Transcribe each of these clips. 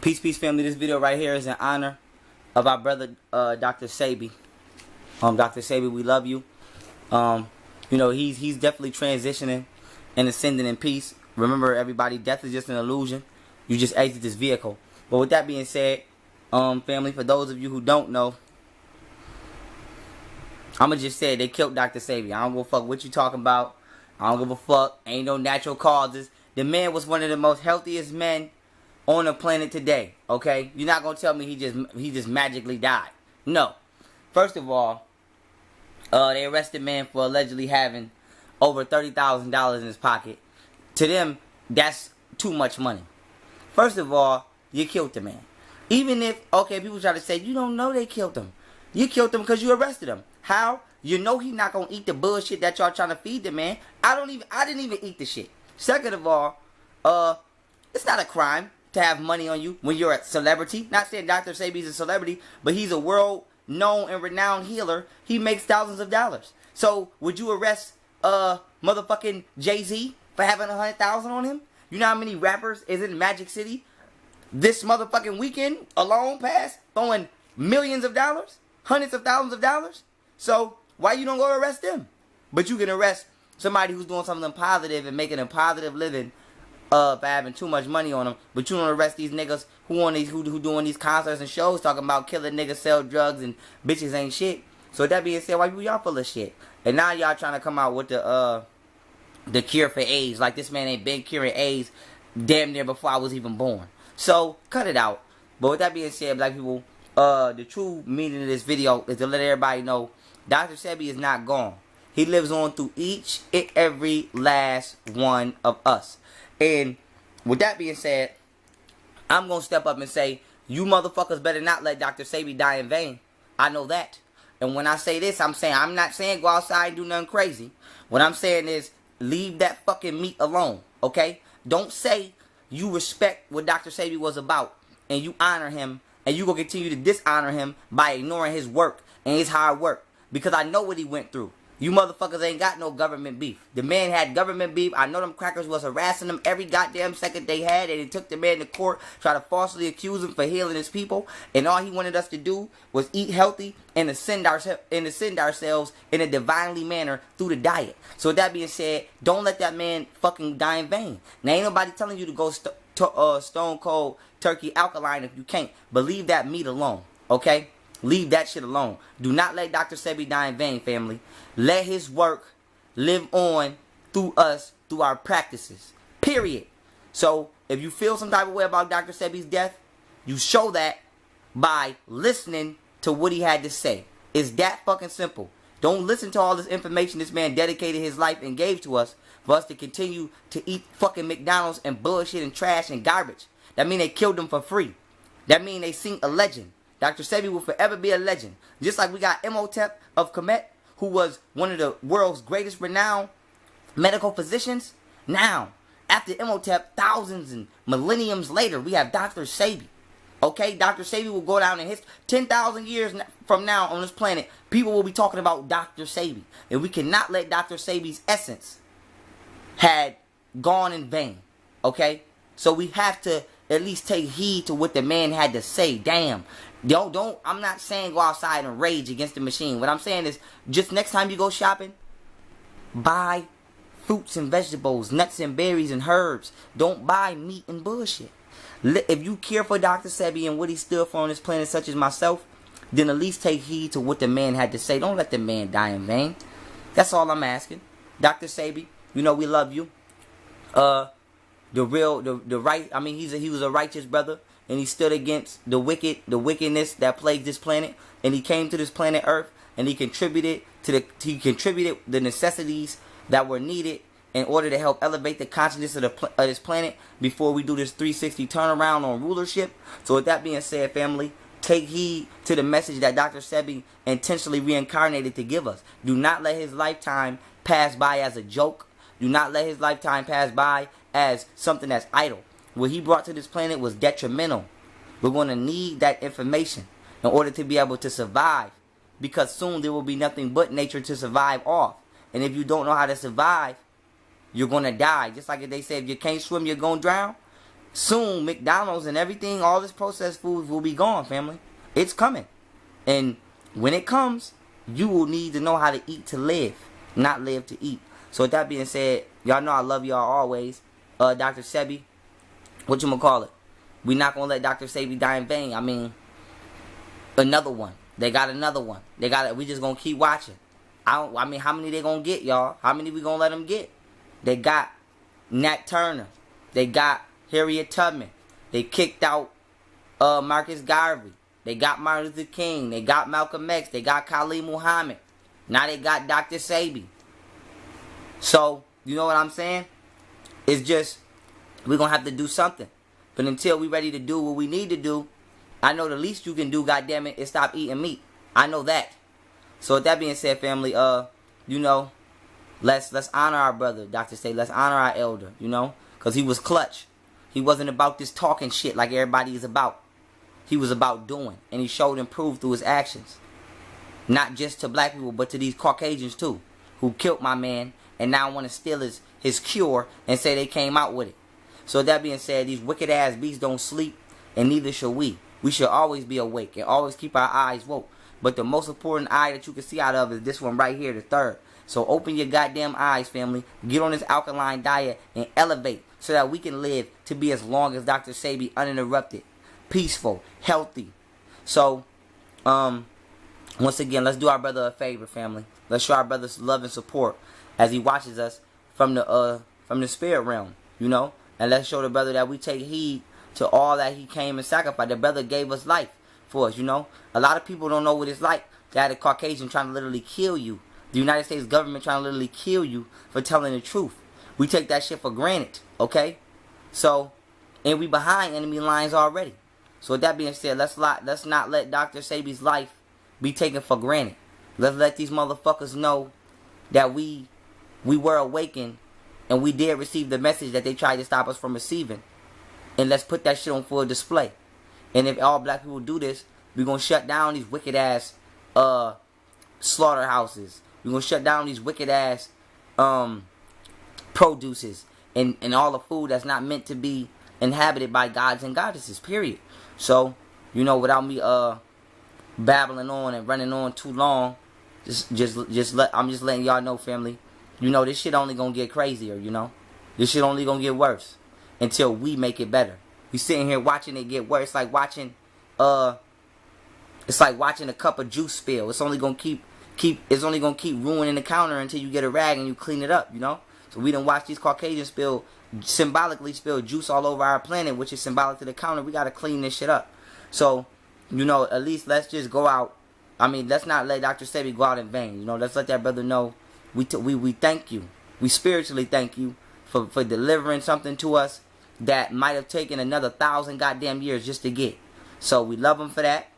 Peace, family. This video right here is in honor of our brother, Dr. Sebi. Dr. Sebi, we love you. He's definitely transitioning and ascending in peace. Remember, everybody, death is just an illusion. You just exit this vehicle. But with that being said, family, for those of you who don't know, I'ma just say they killed Dr. Sebi. I don't give a fuck what you talking about. I don't give a fuck. Ain't no natural causes. The man was one of the most healthiest men on the planet today. Okay, you're not gonna tell me he just magically died. No. First of all, they arrested man for allegedly having over $30,000 in his pocket. To them, that's too much money. First of all, you killed the man. Even if, okay, people try to say, you don't know they killed him. You killed him because you arrested him. How? You know he's not going to eat the bullshit that y'all trying to feed the man. I didn't even eat the shit. Second of all, it's not a crime to have money on you when you're a celebrity. Not saying Dr. Sebi's a celebrity, but he's a world-known and renowned healer. He makes thousands of dollars. So, would you arrest motherfucking Jay-Z for having 100,000 on him? You know how many rappers is in Magic City this motherfucking weekend alone past throwing millions of dollars? Hundreds of thousands of dollars? So, why you don't go arrest them? But you can arrest somebody who's doing something positive and making a positive living for having too much money on them. But you don't arrest these niggas who doing these concerts and shows talking about killing niggas, sell drugs, and bitches ain't shit. So with that being said, why y'all full of shit? And now y'all trying to come out with the cure for AIDS. Like this man ain't been curing AIDS damn near before I was even born. So, cut it out. But with that being said, black people, the true meaning of this video is to let everybody know Dr. Sebi is not gone. He lives on through each and every last one of us. And with that being said, I'm going to step up and say, you motherfuckers better not let Dr. Sebi die in vain. I know that. And when I say this, I'm not saying go outside and do nothing crazy. What I'm saying is, leave that fucking meat alone, okay? Don't say you respect what Dr. Sebi was about and you honor him and you gonna continue to dishonor him by ignoring his work and his hard work. Because I know what he went through. You motherfuckers ain't got no government beef. The man had government beef. I know them crackers was harassing him every goddamn second they had. And they took the man to court, tried to falsely accuse him for healing his people. And all he wanted us to do was eat healthy and ascend ourselves in a divinely manner through the diet. So with that being said, don't let that man fucking die in vain. Now ain't nobody telling you to go stone cold turkey alkaline if you can't. But leave that meat alone, okay? Leave that shit alone. Do not let Dr. Sebi die in vain, family. Let his work live on through us, through our practices. Period. So, if you feel some type of way about Dr. Sebi's death, you show that by listening to what he had to say. It's that fucking simple. Don't listen to all this information this man dedicated his life and gave to us for us to continue to eat fucking McDonald's and bullshit and trash and garbage. That mean they killed him for free. That mean they seen a legend. Dr. Sebi will forever be a legend. Just like we got Imhotep of Kemet, who was one of the world's greatest renowned medical physicians. Now, after Imhotep, thousands and millenniums later, we have Dr. Sebi. Okay, Dr. Sebi will go down in history. 10,000 years from now on this planet, people will be talking about Dr. Sebi. And we cannot let Dr. Sebi's essence had gone in vain. Okay? So we have to at least take heed to what the man had to say. Damn. I'm not saying go outside and rage against the machine. What I'm saying is, just next time you go shopping, buy fruits and vegetables, nuts and berries and herbs. Don't buy meat and bullshit. If you care for Dr. Sebi and what he stood for on this planet, such as myself, then at least take heed to what the man had to say. Don't let the man die in vain. That's all I'm asking. Dr. Sebi, you know we love you. He was a righteous brother, and he stood against the wickedness that plagued this planet, and he came to this planet Earth, and he contributed the necessities that were needed in order to help elevate the consciousness of this planet before we do this 360 turnaround on rulership. So with that being said, family, take heed to the message that Dr. Sebi intentionally reincarnated to give us. Do not let his lifetime pass by as a joke. Do not let his lifetime pass by as something that's idle. What he brought to this planet was detrimental. We're going to need that information in order to be able to survive. Because soon there will be nothing but nature to survive off. And if you don't know how to survive, you're going to die. Just like they say, if you can't swim, you're going to drown. soon McDonald's and everything, all this processed foods will be gone, family. It's coming. And when it comes, you will need to know how to eat to live, not live to eat. So with that being said, y'all know I love y'all always. Dr. Sebi, whatchamacallit? We not going to let Dr. Sebi die in vain. I mean, another one. They got another one. We just going to keep watching. I mean, how many they going to get, y'all? How many we going to let them get? They got Nat Turner. They got Harriet Tubman. They kicked out Marcus Garvey. They got Martin Luther King. They got Malcolm X. They got Khalid Muhammad. Now they got Dr. Sebi. So, you know what I'm saying? It's just, we're going to have to do something. But until we ready to do what we need to do, I know the least you can do, goddammit, is stop eating meat. I know that. So with that being said, family, you know, let's honor our brother, Dr. Sebi. Let's honor our elder, you know, because he was clutch. He wasn't about this talking shit like everybody is about. He was about doing, and he showed and proved through his actions. Not just to black people, but to these Caucasians too, who killed my man, and now want to steal his cure and say they came out with it. So that being said, these wicked ass beasts don't sleep, and neither shall we. We should always be awake and always keep our eyes woke. But the most important eye that you can see out of is this one right here, the third. So open your goddamn eyes, family. Get on this alkaline diet and elevate so that we can live to be as long as Dr. Sebi, uninterrupted, peaceful, healthy. So, once again, let's do our brother a favor, family. Let's show our brother love and support as he watches us from the spirit realm, you know. And let's show the brother that we take heed to all that he came and sacrificed. The brother gave us life for us, you know. A lot of people don't know what it's like to have a Caucasian trying to literally kill you. The United States government trying to literally kill you for telling the truth. We take that shit for granted, okay? So, and we behind enemy lines already. So with that being said, let's not let Dr. Sebi's life be taken for granted. Let's let these motherfuckers know that we were awakened and we did receive the message that they tried to stop us from receiving. And let's put that shit on full display. And if all black people do this, we're going to shut down these wicked ass slaughterhouses. We're going to shut down these wicked ass produces and all the food that's not meant to be inhabited by gods and goddesses, period. So, you know, without me babbling on and running on too long, I'm just letting y'all know, family. You know, this shit only gonna get crazier, you know. This shit only gonna get worse until we make it better. We sitting here watching it get worse, like watching a cup of juice spill. It's only gonna keep ruining the counter until you get a rag and you clean it up, you know. So we done watch these Caucasians symbolically spill juice all over our planet, which is symbolic to the counter. We gotta clean this shit up. So, you know, at least let's just go out. I mean, let's not let Dr. Sebi go out in vain. You know, let's let that brother know we thank you. We spiritually thank you for delivering something to us that might have taken another 1,000 goddamn years just to get. So we love him for that.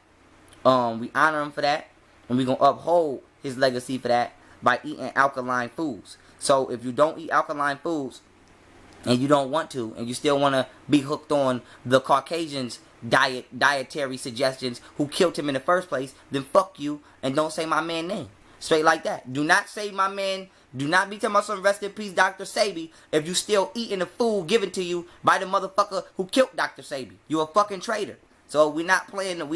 We honor him for that. And we're going to uphold his legacy for that by eating alkaline foods. So if you don't eat alkaline foods and you don't want to, and you still want to be hooked on the Caucasians' dietary suggestions who killed him in the first place, then fuck you and don't say my man's name. Straight like that. Do not say my man. Do not be talking about some rest in peace Dr. Sebi if you still eating the food given to you by the motherfucker who killed Dr. Sebi. You a fucking traitor. So we not playing no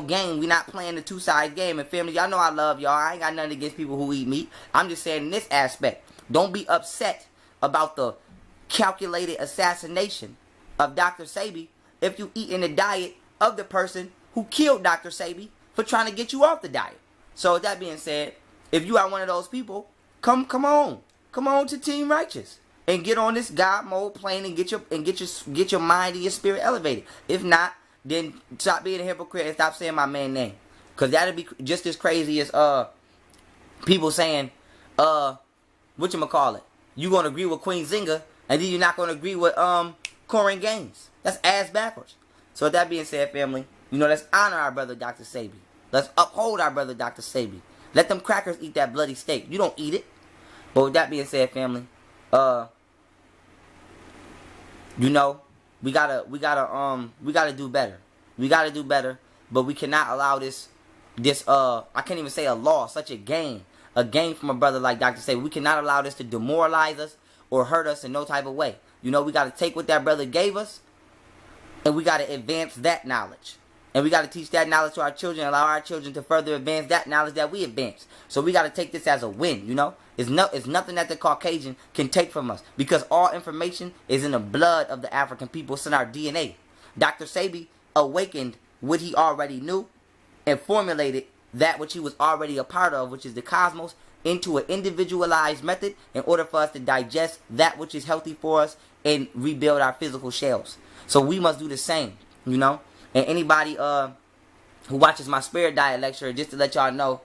game. We not playing the two-side game. And family, y'all know I love y'all. I ain't got nothing against people who eat meat. I'm just saying in this aspect, don't be upset about the calculated assassination of Dr. Sebi if you eat in the diet of the person who killed Dr. Sebi for trying to get you off the diet. So with that being said, if you are one of those people, come on to Team Righteous and get on this God mode plane and get your mind and your spirit elevated. If not, then stop being a hypocrite and stop saying my man's name, cause that'll be just as crazy as people saying whatchamacallit, you gonna agree with Queen Zinga and then you're not gonna agree with Corin Gaines. That's ass backwards. So with that being said, family, you know, let's honor our brother Dr. Sebi. Let's uphold our brother Dr. Sebi. Let them crackers eat that bloody steak. You don't eat it. But with that being said, family, you know, we gotta do better. We gotta do better. But we cannot allow this I can't even say a law, such a gain from a brother like Dr. Sebi. We cannot allow this to demoralize us or hurt us in no type of way. You know, we got to take what that brother gave us, and we got to advance that knowledge. And we got to teach that knowledge to our children, allow our children to further advance that knowledge that we advance. So we got to take this as a win, you know. It's nothing that the Caucasian can take from us, because all information is in the blood of the African people. It's in our DNA. Dr. Sebi awakened what he already knew and formulated that which he was already a part of, which is the cosmos, into an individualized method in order for us to digest that which is healthy for us and rebuild our physical shells. So we must do the same, you know. And anybody who watches my Spirit Diet lecture, just to let y'all know,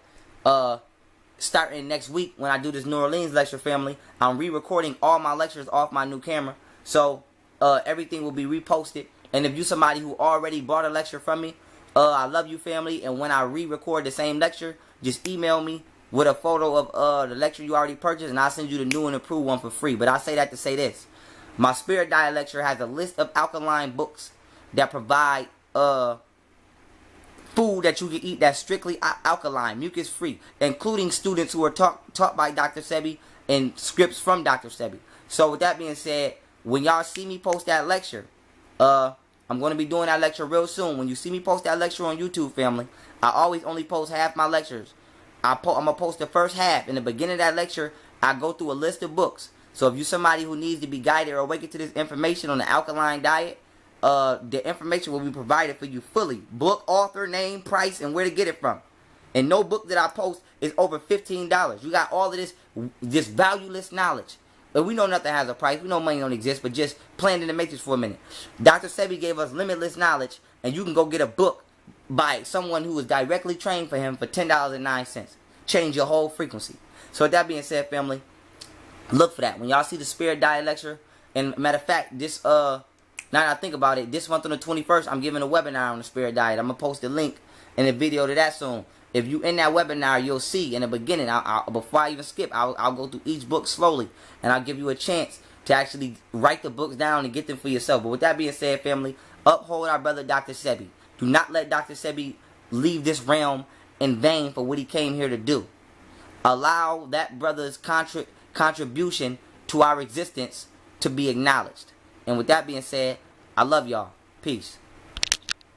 starting next week when I do this New Orleans lecture, family, I'm re-recording all my lectures off my new camera. So everything will be reposted. And if you somebody who already bought a lecture from me, I love you, family. And when I re-record the same lecture, just email me with a photo of the lecture you already purchased, and I'll send you the new and improved one for free. But I say that to say this. My Spirit Diet lecture has a list of alkaline books that provide food that you can eat that's strictly alkaline, mucus free, including students who are taught by Dr. Sebi and scripts from Dr. Sebi. So with that being said, when y'all see me post that lecture, I'm going to be doing that lecture real soon. When you see me post that lecture on YouTube, family, I always only post half my lectures. I'm going to post the first half. In the beginning of that lecture, I go through a list of books. So if you're somebody who needs to be guided or awakened to this information on the alkaline diet, the information will be provided for you fully. Book, author, name, price, and where to get it from. And no book that I post is over $15. You got all of this valueless knowledge. But we know nothing has a price. We know money don't exist, but just playing in the matrix for a minute. Dr. Sebi gave us limitless knowledge, and you can go get a book by someone who was directly trained for him for $10.09. Change your whole frequency. So with that being said, family, look for that. When y'all see the Spirit Diet lecture, and matter of fact, this now that I think about it, this month on the 21st, I'm giving a webinar on the Spirit Diet. I'm going to post a link and a video to that soon. If you in that webinar, you'll see in the beginning, before I even skip, I'll go through each book slowly, and I'll give you a chance to actually write the books down and get them for yourself. But with that being said, family, uphold our brother Dr. Sebi. Do not let Dr. Sebi leave this realm in vain for what he came here to do. Allow that brother's contribution to our existence to be acknowledged. And with that being said, I love y'all. Peace.